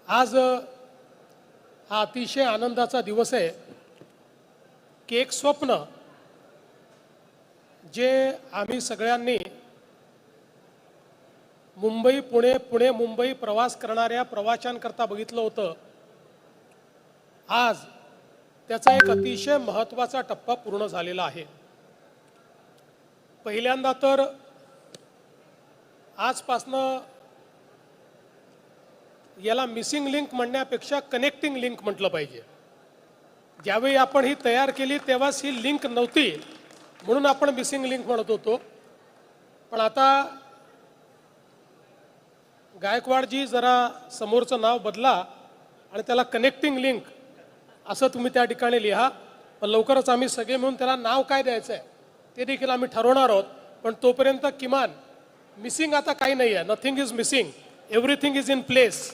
आज हा अतिशय आनंदाचा दिवस आहे की एक स्वप्न जे आम्ही सगळ्यांनी मुंबई पुणे पुणे मुंबई प्रवास करणाऱ्या प्रवाशांकरता बघितलं होतं, आज त्याचा एक अतिशय महत्त्वाचा टप्पा पूर्ण झालेला आहे। पहिल्यांदा तर आजपासनं याला मिसिंग लिंक म्हणण्यापेक्षा कनेक्टिंग लिंक म्हटलं पाहिजे। ज्यावेळी आपण ही तयार केली तेव्हाच ही लिंक नव्हती, म्हणून आपण मिसिंग लिंक म्हणत होतो। पण आता गायकवाडजी जरा समोरचं नाव बदला आणि त्याला कनेक्टिंग लिंक असं तुम्ही त्या ठिकाणी लिहा। पण लवकरच आम्ही सगळे मिळून त्याला नाव काय द्यायचं आहे ते देखील आम्ही ठरवणार आहोत। पण तोपर्यंत किमान मिसिंग आता काही नाही आहे, nothing is missing, everything is in place.